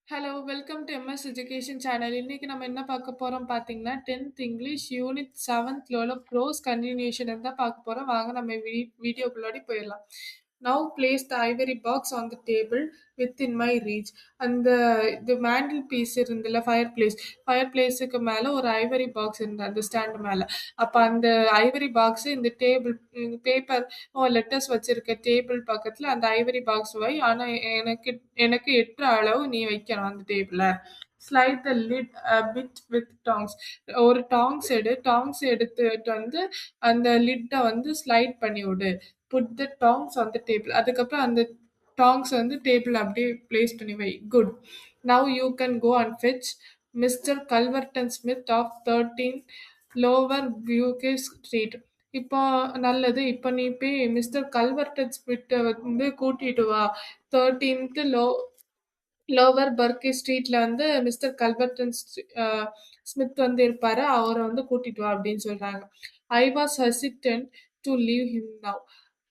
Hello! Welcome to MS education channel. இன்னைக்கு நம்ம என்ன பார்க்க போறோம் பார்த்தீங்கன்னா, 10th இங்கிலீஷ் யூனிட் 7த்ல உள்ள ப்ரோஸ் கன்டினியூஷன் தான் பார்க்க போறோம். வாங்க நம்ம வீடியோக்குள்ளாடி போயிரலாம். Now place the Ivory box on the table within my reach. அந்த இது மேண்டில் பீஸ் இருந்துல்ல ஃபயர் பிளேஸுக்கு மேல ஒரு ஐவரி பாக்ஸ் இருந்தது அந்த ஸ்டாண்ட் மேல. அப்ப அந்த ஐவரி பாக்ஸ் இந்த டேபிள் பேப்பர் லெட்டர்ஸ் வச்சிருக்க டேபிள் பக்கத்துல அந்த ஐவரி பாக்ஸ் வை. ஆனா எனக்கு எனக்கு எட்டுற அளவு நீ வைக்கணும் அந்த டேபிள. Slide the lid bit with tongs. ஒரு டாங்ஸ் எடுத்துட்டு வந்து அந்த லிட்ட வந்து ஸ்லைட் பண்ணி விடு. Put the tongs on the table. அதுக்கப்புறம் அந்த டாங்ஸ் வந்து டேபிள் அப்படியே பிளேஸ் பண்ணி வை. Good. Now you can go and fetch Mister Culverton Smith of 13 lower Burke street. இப்போ நல்லது. இப்ப நீ போய் மிஸ்டர் கல்வர்டன் ஸ்மித்த வந்து கூட்டிட்டு வா. 13th லோவர் பர்க்கி ஸ்ட்ரீட்ல வந்து மிஸ்டர் கல்வர்டன் ஸ்மித் வந்து இருப்பாரு. அவர வந்து கூட்டிட்டு வா அப்படின்னு சொல்றாங்க. I was hesitant to leave him now.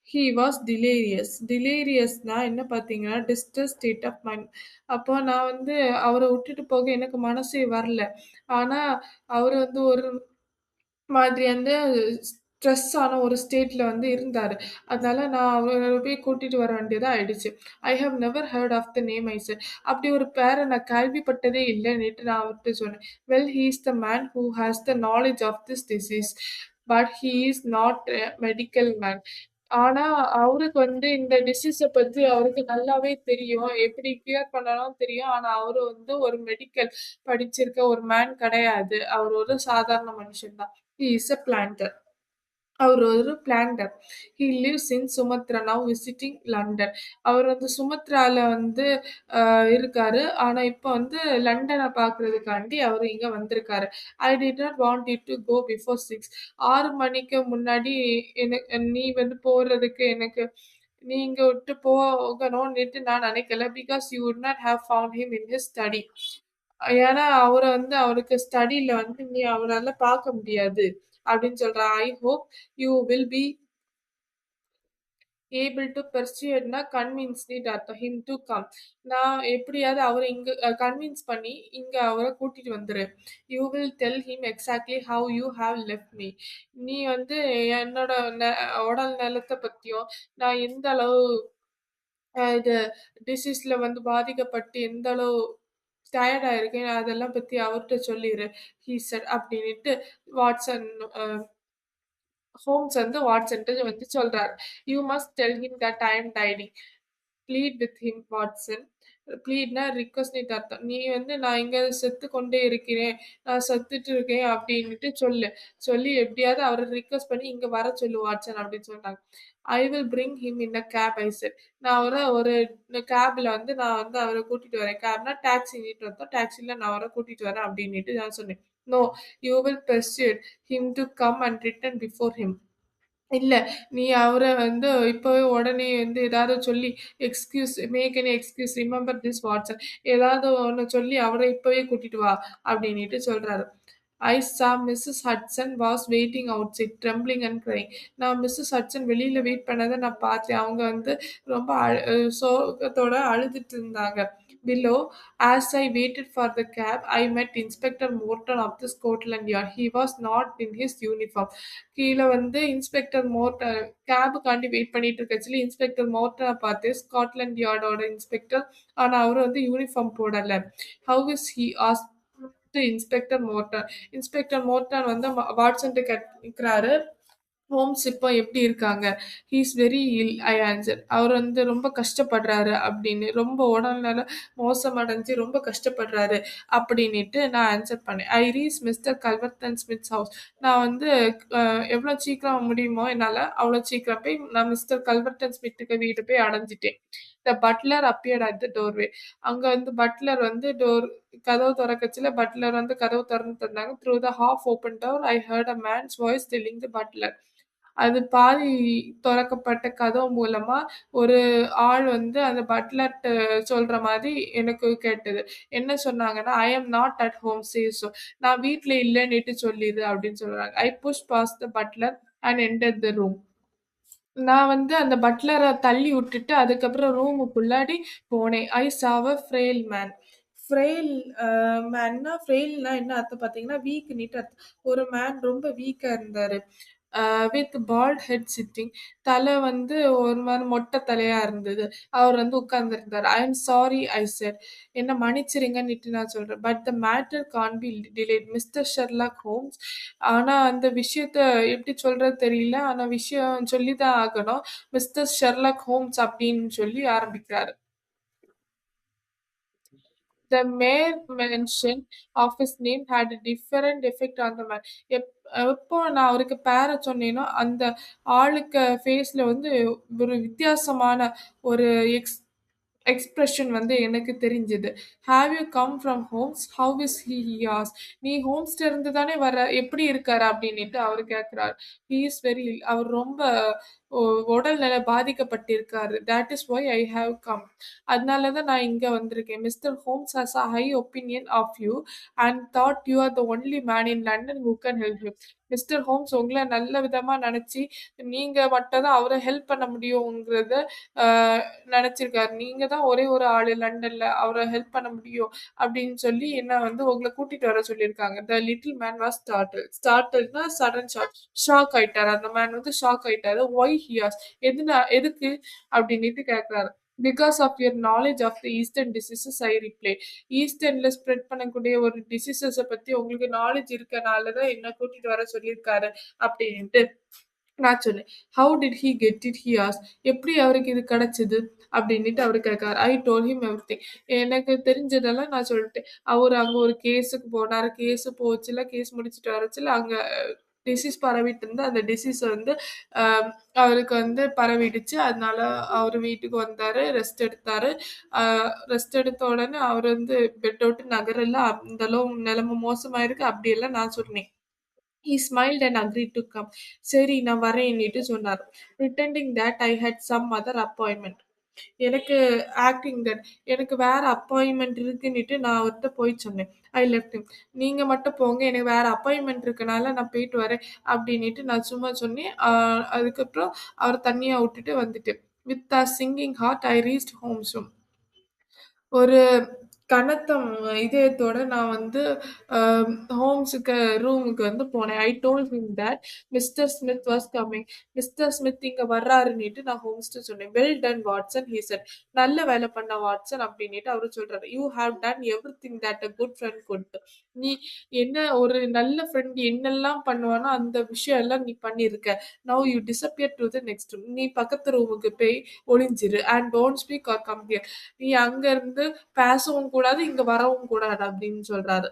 He was delirious. டிலேரியஸ்னா என்ன பார்த்தீங்கன்னா, டிஸ்ட்ரெஸ் ஸ்டேட் ஆஃப் மைண்ட். அப்போ நான் வந்து அவர விட்டுட்டு போக எனக்கு மனசே வரல. ஆனா, அவரு வந்து ஒரு மாதிரி வந்து ஸ்ட்ரெஸ் ஆன ஒரு ஸ்டேட்ல வந்து இருந்தாரு. அதனால நான் அவர போய் கூட்டிட்டு வர வேண்டியதா ஆயிடுச்சு. I have never heard of the name I said. அப்படி ஒரு பேர நான் கேள்விப்பட்டதே இல்லன்னுட்டு நான் அவர்ட்ட சொன்னேன். Well he is the man who has the knowledge of this disease. But he is not a medical man. ஆனா, அவருக்கு வந்து இந்த டிசீஸ பத்தி அவருக்கு நல்லாவே தெரியும். எப்படி கியூர் பண்ணலாம் தெரியும். ஆனா, அவரு வந்து ஒரு மெடிக்கல் படிச்சிருக்க ஒரு மேன் கிடையாது. அவரு ஒரு சாதாரண மனுஷன் தான். He is a planter. அவர் ஒரு planter. He lives in Sumatra now visiting London. அவர் வந்து சுமத்ரால வந்து இருக்காரு. ஆனா இப்ப வந்து லண்டன பார்க்கறதுக்காண்டி அவரு இங்க வந்திருக்காரு. I did not want it to go before 6. 6 மணிக்கு முன்னாடி நீ வந்து போறதுக்கு எனக்கு நீ இங்க விட்டு போகணும்னுட்டு நான் நினைக்கல. Because you would not have found him in his study. ஏன்னா அவர வந்து அவருக்கு ஸ்டடில வந்து நீ அவரால பார்க்க முடியாது. அப்படின்னு சொல்றா. I hope you will be able to பெர்சுயேட்னா கன்வின்ஸ்டுன்னு அர்த்தம். Him to come. நான் எப்படியாவது அவர இங்க கன்வின்ஸ் பண்ணி இங்க அவர கூட்டிட்டு வந்துரு. You will tell him exactly how you have left me. நீ வந்து என்னோட உடல் நலத்த பத்தியும், நான் எந்த அளவு இது டிசீஸ்ல வந்து பாதிக்கப்பட்டு எந்த அளவு டயர்ட் ஆயிருக்கேன் அதெல்லாம் பத்தி அவர்ட்ட சொல்லிரு. ஹி செட் அப்படின்னுட்டு வாட்சன் ஹோம்ஸ் வந்து வாட்சன்ட்ட வந்து சொல்றாரு. You must tell him that I am dying. Plead with him Watson. ப்ளீட்னா ரிக்வெஸ்ட்ன்னு அர்த்தம். நீ வந்து நான் இங்க செத்து கொண்டே இருக்கிறேன். நான் செத்துட்டு இருக்கேன் அப்படின்னுட்டு சொல்லு. சொல்லி எப்படியாவது அவர ரிக்வெஸ்ட் பண்ணி இங்க வர சொல்லு வாட்சன் அப்படின்னு சொல்றாங்க. I will bring him in a cab I said. நான் அவர ஒரு கேப்ல வந்து நான் வந்து அவர கூட்டிட்டு வரேன். கேப்னா டாக்ஸின்னுட்டு அர்த்தம். டாக்ஸில நான் அவர கூட்டிட்டு வரேன் அப்படின்னுட்டு நான் சொன்னேன். No, you will persuade him to come and return before him. இல்ல. நீ அவர வந்து இப்பவே உடனே வந்து ஏதாவது சொல்லி make any excuse remember this Watson. ஏதாவது ஒண்ணு சொல்லி அவர இப்பவே கூட்டிட்டு வா அப்டின்னுட்டு சொல்றாரு. I saw Mrs Hudson was waiting outside trembling and crying. நான் மிஸ்ஸஸ் ஹட்சன் வெளியில வெயிட் பண்ணத நான் பார்த்தேன். அவங்க வந்து ரொம்ப சோகத்தோட அழுதுட்டு இருந்தாங்க. Below, as I waited for the cab, I met Inspector Morton of the Scotland Yard. He was not in his uniform. கீழ வந்து இன்ஸ்பெக்டர் மோர்டன் கேபுக்காண்டி வெயிட் பண்ணிட்டு இருக்கச்சுல இன்ஸ்பெக்டர் மோர்டன பார்த்து ஸ்காட்லாண்ட் யார்டோட இன்ஸ்பெக்டர். ஆனா அவரு வந்து யூனிஃபார்ம் போடல. How is he asked Inspector Morton. Inspector Morton வந்து வாட்சன்ட்ட கேட்கிறாரு. ஹோம்ஸ் இப்போ எப்படி இருக்காங்க? He is very ill I answer. அவர் வந்து ரொம்ப கஷ்டப்படுறாரு அப்படின்னு. ரொம்ப உடல்நலம் மோசமடைஞ்சு ரொம்ப கஷ்டப்படுறாரு அப்படின்னுட்டு நான் ஆன்சர் பண்ணேன். I reach Mister Culverton Smith's house. நான் வந்து எவ்வளோ சீக்கிரம் முடியுமோ என்னால அவ்வளோ சீக்கிரம் போய் நான் மிஸ்டர் கல்வர்டன் ஸ்மித்துக்கு வீடு போய் அடைஞ்சிட்டேன். The butler appeared at the doorway. அங்க வந்து பட்லர் வந்து கதவு தொறக்கச்சுல பட்லர் வந்து கதவு தொறந்து தந்தாங்க. Through the half open door I heard a man's voice telling the butler. அது பாதி தொறக்கப்பட்ட கதவு மூலமா ஒரு ஆள் வந்து அந்த பட்லர்ட்ட சொல்ற மாரி எனக்கு கேட்டது. என்ன சொன்னாங்கன்னா, "I am not at home say so." நான் வீட்ல இல்லன்னுட்டு சொல்லிரு அப்படின்னு சொல்றாங்க. I push past the butler and entered the room. நான் வந்து அந்த பட்லர தள்ளி விட்டுட்டு அதுக்கப்புறம் ரூமுக்குள்ளாடி போனேன். I saw a frail man. Frail மேன்னா ஃப்ரெயில்னா என்ன அர்த்தம் பார்த்தீங்கன்னா, வீக்னிட்டு அர்த்தம். ஒரு மேன் ரொம்ப வீக்கா இருந்தாரு. With fault head sitting. தலை வந்து ஒரு மாரி மொட்டை தலையா இருந்தது. அவர் வந்து உட்கார்ந்திருந்தாரு. "ஐ அம் சாரி" ஐ செட். என்ன மன்னிச்சிடுங்கன்னிட்டு நான் சொல்றேன். But the matter can't be delayed Mr Sherlock Holmes. ஆனா அந்த விஷயத்த எப்படி சொல்றது தெரியல. ஆனா விஷயம் சொல்லி தான் ஆகணும். மிஸ்டர் ஷெர்லாக் ஹோம்ஸ் அப்படின்னு சொல்லி ஆரம்பிக்கிறாரு. The mere mention of his name had a different effect on the man. எப் எப்போ நான் அவருக்கு பேர சொன்னேனோ, அந்த ஆளுக்கு ஃபேஸ்ல வந்து ஒரு வித்தியாசமான ஒரு எக்ஸ்பிரஷன் வந்து எனக்கு தெரிஞ்சது. "Have you come from homes? Have is he?" He asked. "நீ ஹோம்ஸ்ல இருந்து தானே வர்ற, எப்படி இருக்காரு?" அப்படின்னுட்டு அவரு கேட்கிறார். "He is very ill." அவர் ரொம்ப ஒ உடல்நல பாதிக்கப்பட்டிருக்காரு. "That is why I have come." அதனால தான் நான் இங்க வந்திருக்கேன். "Mister Holmes has a high opinion of you and thought you are the only man in London who can help him." Mister Holmes உங்கள நல்ல விதமா நெனச்சு, நீங்க மட்டும் தான் அவர ஹெல்ப் பண்ண முடியும்ங்கிறத அ நெனச்சிருக்காரு. நீங்க தான் ஒரே ஒரு ஆளு லண்டன்ல அவர ஹெல்ப் பண்ண முடியும் அப்படின்னு சொல்லி என்ன வந்து உங்கள கூட்டிட்டு வர சொல்லியிருக்காங்க. The little man was startled. ஸ்டார்ட்டில்ட்னா சடன் ஷாக். ஷாக் ஆயிட்டாரு. அந்த மேன் வந்து ஷாக் ஆயிட்டாரு. Why he asked. எதுக்கு அப்படின்னுட்டு கேட்கிறாரு. Because of your knowledge of the eastern diseases I replied. ஈஸ்டர்ன்ல ஸ்ப்ரெட் பண்ணக்கூடிய ஒரு டிசீசஸ பத்தி உங்களுக்கு நாலேட்ஜ் இருக்கனால தான் என்ன கூட்டிட்டு வர சொல்லியிருக்காரு அப்படின்ட்டு நான் சொன்னேன். "How did he get it?" He asked. எப்படி அவருக்கு இது கிடைச்சது? அப்படின்னுட்டு அவரு கேட்காரு. I told him everything. எனக்கு தெரிஞ்சதெல்லாம் நான் சொல்லிட்டேன். அவரு அங்க ஒரு கேஸுக்கு போனாரு. கேஸ் போச்சுல, கேஸ் முடிச்சுட்டு வரச்சுல அங்க டிசீஸ் பரவிட்டு இருந்து, அந்த டிசீஸ் வந்து அ அவருக்கு வந்து பரவிடுச்சு. அதனால அவரு வீட்டுக்கு வந்தாரு. ரெஸ்ட் எடுத்தாரு. அ ரெஸ்ட் எடுத்த உடனே அவரு வந்து பெட்ட விட்டு நகரல. அந்த அளவு நிலைமை மோசமாயிருக்கு. அப்படியெல்லாம் நான் சொன்னேன். He smiled and agreed to come. சரி நான் வரேன்னிட்டு சொன்னாரு. Pretending that I had some other appointment. எனக்கு ஆக்டிங் தட் எனக்கு வேற அப்பாயின்ட்மென்ட் இருக்குன்னிட்டு நான் அவர்ட்ட போய் சொன்னேன். I left him. நீங்க மட்டும் போங்க. எனக்கு வேற அப்பாயின்ட்மென்ட் இருக்கனால நான் போயிட்டு வரேன் அப்டின்னிட்டு நான் சும்மா சொன்னேன். அதுக்கப்புறம் அவர தனியா விட்டுட்டு வந்துட்டேன். With a sinking heart I reached home soon. ஒரு கனத்த இதயத்தோட நான் வந்து அ ஹோம்ஸுக்கு ரூமுக்கு வந்து போனேன். ஐ told him that mister Smith was coming. Mister Smith இங்க வர்றாருன்னிட்டு நான் ஹோம்ஸ்ட்ட சொன்னேன். Well done Watson he set. நல்ல வேலை பண்ண வாட்சன் அப்டின்னிட்டு அவரு சொல்றாரு. You have done everything that a good friend good to. நீ என்ன ஒரு நல்ல ஃப்ரெண்ட் என்னெல்லாம் பண்ணுவானோ அந்த விஷயம் எல்லாம் நீ பண்ணியிருக்க. Now you disappear to the next room. நீ பக்கத்து ரூமுக்கு போய் ஒளிஞ்சிரு. And don't speak or come here. நீ அங்க இருந்து பேசவும் கூடாது, இங்க வரவும் கூடாது அப்படின்னு சொல்றாரு.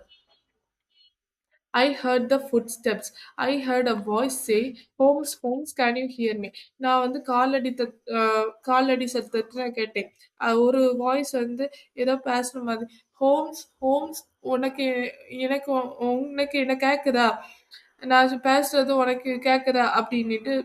I heard the footsteps. I heard a voice say, "Holmes, Holmes, can you hear me?" நான் வந்து காலடி சத்தத்த நான் கேட்டேன். ஒரு வாய்ஸ் வந்து ஏதோ பேசுன மாதிரி, "ஹோம்ஸ், ஹோம்ஸ், உனக்கு எனக்கு உனக்கு என்ன கேக்குதா? நான் பேசுறது உனக்கு கேக்குதா?" அப்படின்னுட்டு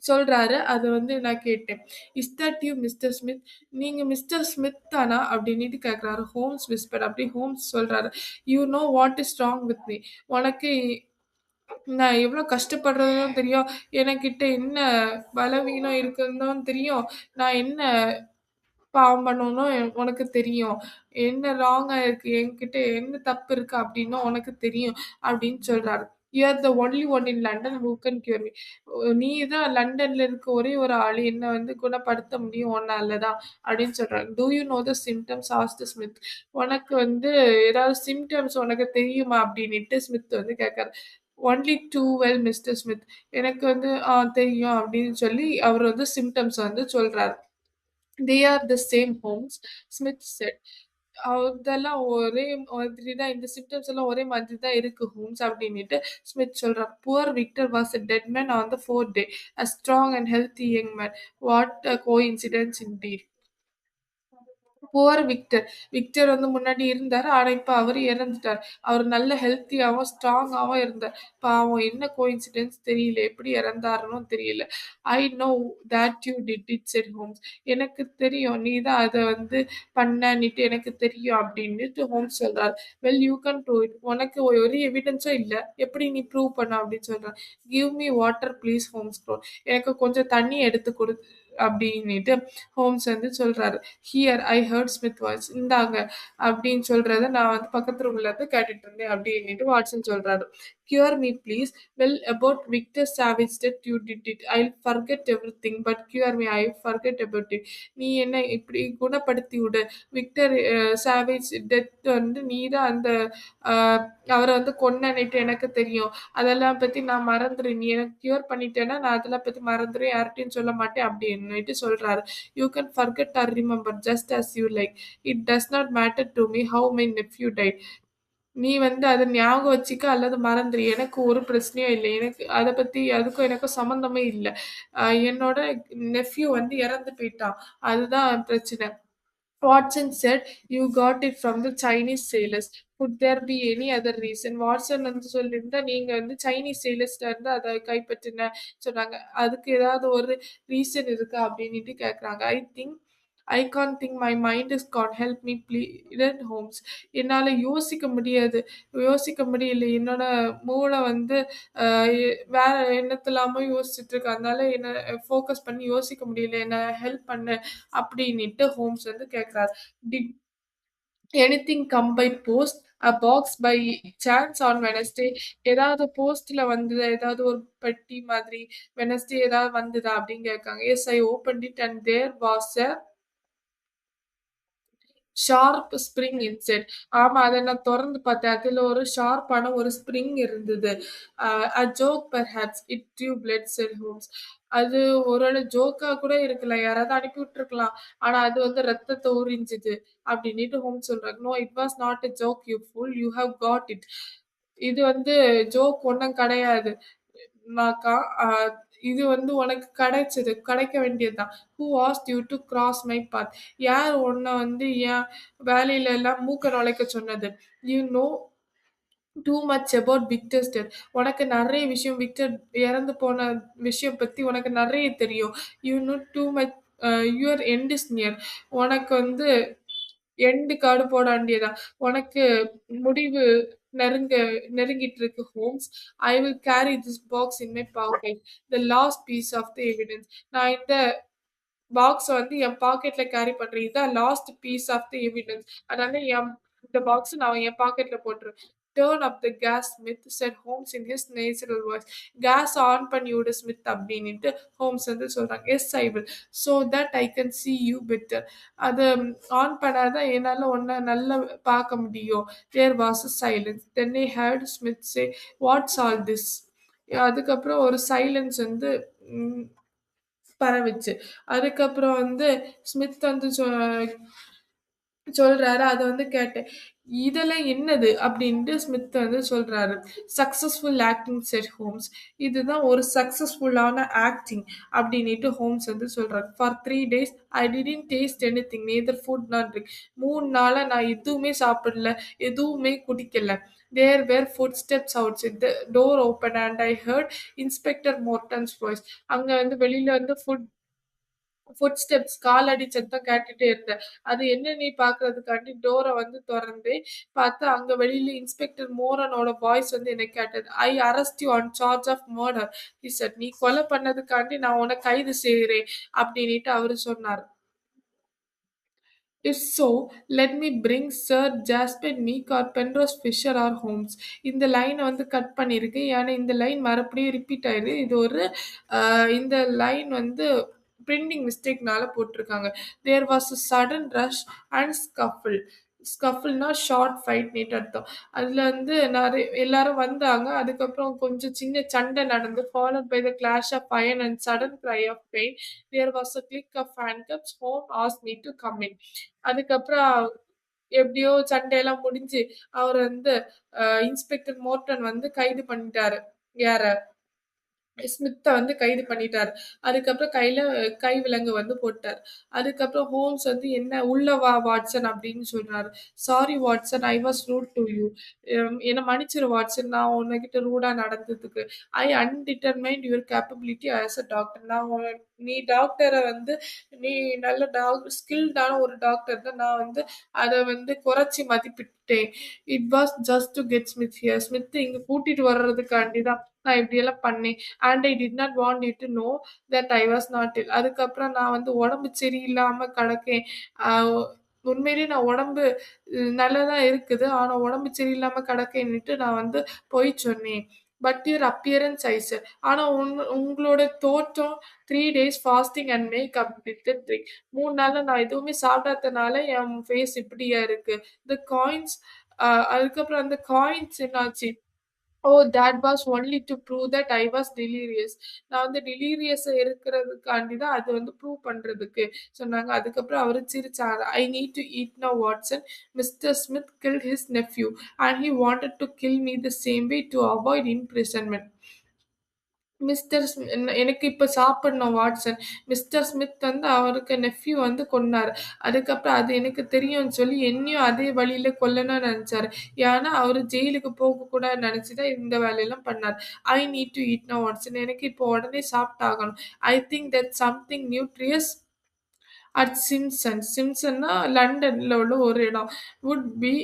சொல்றாரு. அத வந்து நான் கேட்டேன். "Is that you Mr Smith?" "நீங்க மிஸ்டர் ஸ்மித் தானா?" அப்படின்னுட்டு கேட்கிறாரு. Holmes whisper. அப்படி ஹோம்ஸ் சொல்றாரு. "You know what is wrong with me." உனக்கு நான் எவ்வளோ கஷ்டப்படுறதும் தெரியும். எனக்கிட்ட என்ன பலவீனம் இருக்குன்னும் தெரியும். நான் என்ன பாவம் பண்ணணும் உனக்கு தெரியும். என்ன ராங்கா இருக்கு, என்கிட்ட என்ன தப்பு இருக்கு அப்படின்னு உனக்கு தெரியும் அப்படின்னு சொல்றாரு. "You are the only one in London who can cure me." நீ தான் லண்டன்ல இருக்க ஒரே ஒரு ஆளு என்ன வந்து குணப்படுத்த முடியும் உன்னால தான் அப்படின்னு சொல்றாரு. "Do you know the symptoms?" Asked Smith. உனக்கு வந்து ஏதாவது சிம்ப்டம்ஸ் உனக்கு தெரியுமா அப்படின்னுட்டு ஸ்மித் வந்து கேட்கறாரு. "Only too well mister Smith." எனக்கு வந்து தெரியும் அப்படின்னு சொல்லி அவர் வந்து சிம்ப்டம்ஸ் வந்து சொல்றாரு. "They are the same Holmes," Smith said. அதெல்லாம் ஒரே மாதிரி தான் இந்த சிம்ப்டம்ஸ் எல்லாம் ஒரே மாதிரி தான் இருக்கு ஹோம்ஸ் அப்டின்னிட்டு ஸ்மித் சொல்றார். "Poor Victor was a dead man on the fourth day. A strong and healthy young man. What a coincidence indeed." Poor Victor. Victor வந்து முன்னாடி இருந்தாரு. ஆனா, இப்ப அவரு இறந்துட்டாரு. அவரு நல்ல ஹெல்த்தியாவும், ஸ்ட்ராங்காவும் இருந்தார். பாவம் என்ன கோயின்சிடென்ஸ் தெரியல. எப்படி இறந்தாருன்னும் தெரியல. "I know that you did it," said Holmes. எனக்கு தெரியும். நீ தான் அத வந்து பண்ணன்னிட்டு எனக்கு தெரியும் அப்டின்னுட்டு ஹோம்ஸ் சொல்றாரு. "Well you can prove it." உனக்கு ஒரு எவிடன்ஸும் இல்ல. எப்படி நீ ப்ரூவ் பண்ண அப்டின்னு சொல்றாரு. "Give me water please Holmes bro." எனக்கு கொஞ்சம் தண்ணி எடுத்து குடு. அப்படின்னுட்டு ஹோம்ஸ் வந்து சொல்றாரு. Here I heard Smith voice. இந்தாங்க அப்படின்னு சொல்றத நான் வந்து பக்கத்து ரூம்ல இருந்து கேட்டுட்டு இருந்தேன் அப்படின்னுட்டு வாட்சன் சொல்றாரு. Cure me please. Well about Victor savage death you did it. I forget everything but cure me. I forget about it. நீ என்ன இப்படி குணப்படுத்தி விடு. விக்டர் சாவேஜ் டெத் வந்து நீ தான் அந்த அஹ், அவரை வந்து கொன்னன்னுட்டு எனக்கு தெரியும். அதெல்லாம் பத்தி நான் மறந்துரு. நீ எனக்கு கியூர் பண்ணிட்டேன்னா நான் அதெல்லாம் பத்தி மறந்துடும், யார்கிட்டயும் சொல்ல மாட்டேன் அப்படின்னுட்டு சொல்றாரு. You can forget or remember just as you like. It does not matter to me how my nephew died. நீ வந்து அத ஞாபகம் வச்சுக்க அல்லது மறந்துரு. எனக்கு ஒரு பிரச்சனையும் இல்ல. எனக்கு அத பத்தி அதுக்கும் எனக்கும் சம்மந்தமே இல்ல. என்னோட நெஃப்யூ வந்து இறந்து போயிட்டான். அதுதான் பிரச்சனை. Watson said, "You got it from the Chinese sailors. Could there be any other reason?" Watson வந்து சொல்லியிருந்தா, நீங்க வந்து சைனீஸ் செயிலர்ஸ்ட்ட இருந்து அத கைப்பற்றின சொன்னாங்க. அதுக்கு ஏதாவது ஒரு ரீசன் இருக்கா? அப்படின்னுட்டு கேட்கறாங்க. I can't think my mind is gone help me pleaded Holmes. என்னால யோசிக்க முடியாது. யோசிக்க முடியல. என்னோட மூளை வந்து வேற என்னத்தலாமோ யோசிச்சுட்டு இருக்கு. அதனால என்ன ஃபோக்கஸ் பண்ணி யோசிக்க முடியல. என்ன ஹெல்ப் பண்ணு அப்படின்னுட்டு ஹோம்ஸ் வந்து கேட்கிறாரு. Did anything come by post a box by chance on Wednesday. ஏதாவது போஸ்ட்ல வந்ததா? ஏதாவது ஒரு பெட்டி மாதிரி வெனஸ்டே ஏதாவது வந்ததா அப்படின்னு கேட்காங்க. Yes I open it and there was a sharp spring inside. ஆமா, அத நான் தொறந்து பார்த்தேன். அதுல ஒரு ஷார்ப்பான ஒரு ஸ்ப்ரிங் இருந்தது. A joke perhaps it drew blood said Holmes. அது ஒருவேள ஜோக்கா கூட இருக்கலாம். யாராவது அனுப்பி விட்டுருக்கலாம். ஆனா அது வந்து ரத்தத்த உறிஞ்சுது அப்டின்னிட்டு ஹோம்ஸ் சொல்றாங்க. No it was not a joke you fool. You have got it. இது வந்து ஜோக் ஒண்ணும் கிடையாது. நாக்கா இது வந்து உனக்கு கிடைச்சது. கிடைக்க வேண்டியது தான். Who asked you to cross my path. யார் உன்ன வந்து என் வேலையில எல்லாம் மூக்க நுழைக்க சொன்னது? You know too much about Victor's death. உனக்கு நெறைய விஷயம் விக்டர் இறந்து போன விஷயம் பத்தி உனக்கு நெறைய தெரியும். You know too much your end is near. உனக்கு வந்து எண்டு கார்டு போட வேண்டியதுதான். உனக்கு முடிவு நெருங்க நெருங்கிட்டு இருக்கு Holmes. I will carry this box in my pocket. The last piece of the evidence. நான் இந்த பாக்ஸ வந்து என் பாக்கெட்ல கேரி பண்றேன். இதான் last piece of the evidence. அதனால இந்த பாக்ஸ் நான் என் பாக்கெட்ல போட்டுருவேன். Turn up the gas Smith said Holmes in his natural voice. Gas on பண்ணி விடு ஸ்மித் அப்படின்னுட்டு ஹோம்ஸ் வந்து சொல்றாங்க. Yes I will. So that I can see you better. அது ஆன் பண்ணாதான் என்னால உன்ன நல்லா பார்க்க முடியும். There was a silence. Then I heard Smith say, what's all this. அதுக்கப்புறம் ஒரு சைலன்ஸ் வந்து ம், பரவுச்சு. அதுக்கப்புறம் வந்து ஸ்மித் வந்து சொல்றாரு. அத வந்து கேட்டேன். "இதெல்லாம் என்னது?" அப்படின்ட்டு ஸ்மித் வந்து சொல்றாரு. "Successful acting" said Holmes. இதுதான் ஒரு சக்சஸ்ஃபுல்லான ஆக்டிங் அப்படின்னுட்டு ஹோம்ஸ் வந்து சொல்றாரு. "For 3 days I didn't taste anything neither food nor drink." 3 நாளா நான் எதுவுமே சாப்பிடல, எதுவுமே குடிக்கல. There were footsteps outside the door open and I heard inspector Morton's voice. அங்க வந்து வெளியில வந்து ஃபுட்ஸ்டெப்ஸ் காலடி சத்தம் கேட்டுட்டே இருந்தேன். அது என்னன்னு பார்க்கறதுக்காண்டி டோர வந்து தொறந்து பார்த்தா, அங்க வெளியில இன்ஸ்பெக்டர் மோரனோட வாய்ஸ் வந்து எனக்கு கேட்டது. "I arrest you on charge of murder," he said. "நீ கொலை பண்ணதுக்காண்டி நான் உன்ன கைது செய்றேன்" அப்படின்னுட்டு அவரு சொன்னாரு. If so, let me bring Sir Jasper Meek or Penrose Fisher or Holmes. இந்த லைன வந்து கட் பண்ணியிருக்கு. ஏன்னா இந்த லைன் மறுபடியும் ரிப்பீட் ஆயிடுது. இது ஒரு இந்த லைன் வந்து பிரிண்டிங் மிஸ்டேக்னால போட்டிருக்காங்க. There was a sudden rush and scuffle. ஸ்கஃபிள்னா ஷார்ட் ஃபைட்னிட்டு அர்த்தம். அதுல வந்து எல்லாரும் வந்தாங்க. அதுக்கப்புறம் கொஞ்சம் சின்ன சண்டை நடந்து followed by the clash of iron and sudden cry of pain. There was a click of handcuffs. ஹோம் asked me to come in. அதுக்கப்புறம் எப்படியோ சண்டையெல்லாம் முடிஞ்சு அவர் வந்து இன்ஸ்பெக்டர் மோர்டன் வந்து கைது பண்ணிட்டாரு. யார? ஸ்மித்த வந்து கைது பண்ணிட்டாரு. அதுக்கப்புறம் கை விலங்கு வந்து போட்டாரு. அதுக்கப்புறம் ஹோம்ஸ் வந்து என்ன உள்ள வா வாட்சன் அப்படின்னு சொல்றாரு. Sorry Watson, I was rude to you. என்ன மன்னிச்சிரு வாட்சன், நான் உன்கிட்ட ரூடா நடந்ததுக்கு. I undetermined your capability as a doctor. நீ டாக்டரை வந்து நீ நல்ல ஸ்கில்டான ஒரு டாக்டர் தான். நான் வந்து அதை வந்து குறைச்சி மதிப்பிட்டேன். It was just to get Smith here. Smith இங்க கூட்டிட்டு வர்றதுக்காண்டி தான். நான் இப்படியெல்லாம் பண்ணேன். And I did not want you to know that I was not ill. அதுக்கப்புறம் நான் வந்து உடம்பு சரியில்லாம கடக்கேன். அ உண்மையிலேயே நான் உடம்பு நல்லா தான் இருக்குது. ஆனா உடம்பு சரியில்லாம கடக்கேன்னுட்டு நான் வந்து பொய் சொன்னேன். But your appearance I said. ஆனா உங்களோட தோற்றம் 3 days fasting and makeup with trick. 3 நாளா நான் எதுவுமே சாப்பிடாதனால என் ஃபேஸ் இப்படியா இருக்கு. தி காயின்ஸ் அதுக்கப்புறம் அந்த காயின்ஸ் என்னாச்சு? Oh! That was only to prove that I was delirious. நான் வந்து டெலிரியஸா இருக்கிறதுக்காண்டி தான் அது வந்து ப்ரூவ் பண்றதுக்கு சொன்னாங்க. அதுக்கப்புறம் அவரு சிரிச்சாரு. "I need to eat now Watson. Mister Smith killed his nephew and he wanted to kill me the same way to avoid imprisonment." Mister Smith எனக்கு இப்ப சாப்பிடணும் வாட்சன். மிஸ்டர் ஸ்மித் வந்து அவருக்கு நெஃப்யூ வந்து கொன்னாரு. அதுக்கப்புறம் அது எனக்கு தெரியும்னு சொல்லி என்னையும் அதே வழியில கொல்லணும்னு நெனச்சாரு. ஏன்னா, அவரு ஜெயிலுக்கு போகக்கூடாதுன்னு நெனச்சு தான் இந்த வேலையெல்லாம் பண்ணாரு. I need to eat now Watson. எனக்கு இப்போ உடனே சாப்பிட்டாகணும். I think that something nutritious at Simpson's. சிம்ப்சன்னா லண்டன்ல உள்ள ஒரு இடம். Would be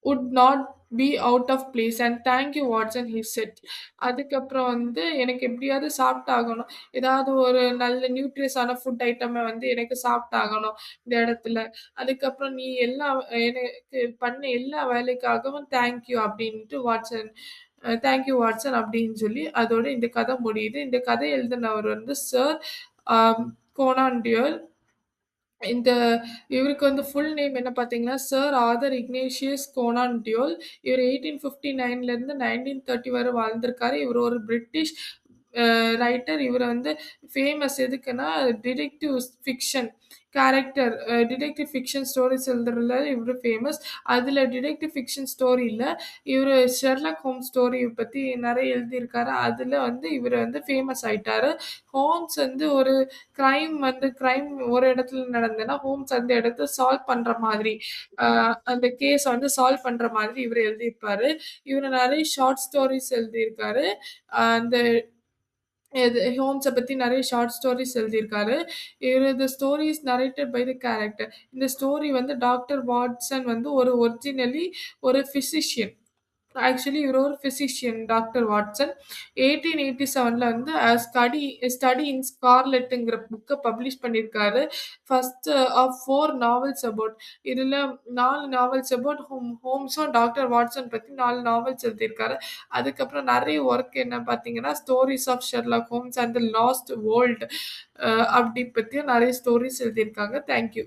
would not be out of place and thank you Watson he said. அதுக்கப்புறம் வந்து எனக்கு எப்படியாவது சாப்பிட்டாகணும். ஏதாவது ஒரு நல்ல நியூட்ரியஸான ஃபுட் ஐட்டம வந்து எனக்கு சாப்பிட்டாகணும் இந்த இடத்துல. அதுக்கப்புறம் நீ எல்லா எனக்கு பண்ண எல்லா வேலைக்காகவும் தேங்க் யூ அப்படின்ட்டு வாட்சன் தேங்க் யூ வாட்சன் அப்படின்னு சொல்லி அதோட இந்த கதை முடியுது. இந்த கதை எழுதினவர் வந்து சர் கோனான் டாயில். இந்த இவருக்கு வந்து ஃபுல் நேம் என்ன பார்த்தீங்கன்னா, sir Arthur Ignatius Konan Deol. இவர் 1859லேருந்து 1930 வரை வாழ்ந்திருக்காரு. இவர் ஒரு பிரிட்டிஷ் ரைட்டர். இவர் வந்து ஃபேமஸ் எதுக்குன்னா, detective fiction character detective fiction stories எழுதுறதுல இவரு ஃபேமஸ். அதில டிடெக்டிவ் ஃபிக்ஷன் ஸ்டோரியில இவரு ஷெர்லாக் ஹோம்ஸ் ஸ்டோரி பத்தி நெறைய எழுதியிருக்காரு. அதில வந்து இவரு வந்து ஃபேமஸ் ஆயிட்டாரு. ஹோம்ஸ் வந்து ஒரு கிரைம் ஒரு இடத்துல நடந்ததுன்னா, ஹோம்ஸ் அந்த இடத்த சால்வ் பண்ற மாதிரி, அ அந்த கேஸ வந்து சால்வ் பண்ற மாதிரி இவரு எழுதியிருப்பாரு. இவரு நெறைய ஷார்ட் ஸ்டோரீஸ் எழுதியிருக்காரு. அந்த ஹோம்ஸ பத்தி நெறைய ஷார்ட் ஸ்டோரீஸ் எழுதியிருக்காரு. இவரது story is narrated by the character. இந்த ஸ்டோரி வந்து டாக்டர் வாட்சன் வந்து ஒரு ஒரிஜினலி ஒரு பிசிஷியன். ஆக்சுவலி இவரு ஒரு பிசிஷியன் டாக்டர் வாட்சன். 1887ல வந்து ஸ்டடி இன் ஸ்கார்லெட்ங்கிற புக்க பப்ளிஷ் பண்ணியிருக்காரு. First of 4 novels about. இதுல 4 நாவல்ஸ் அபவுட் ஹோம்ஸும் டாக்டர் வாட்சன் பத்தி 4 நாவல்ஸ் எழுதியிருக்காரு. அதுக்கப்புறம் நெறைய ஒர்க் என்ன பார்த்தீங்கன்னா, stories of Sherlock Holmes and the lost world அப்படி பத்தியும் நெறைய ஸ்டோரீஸ் எழுதியிருக்காங்க. Thank you.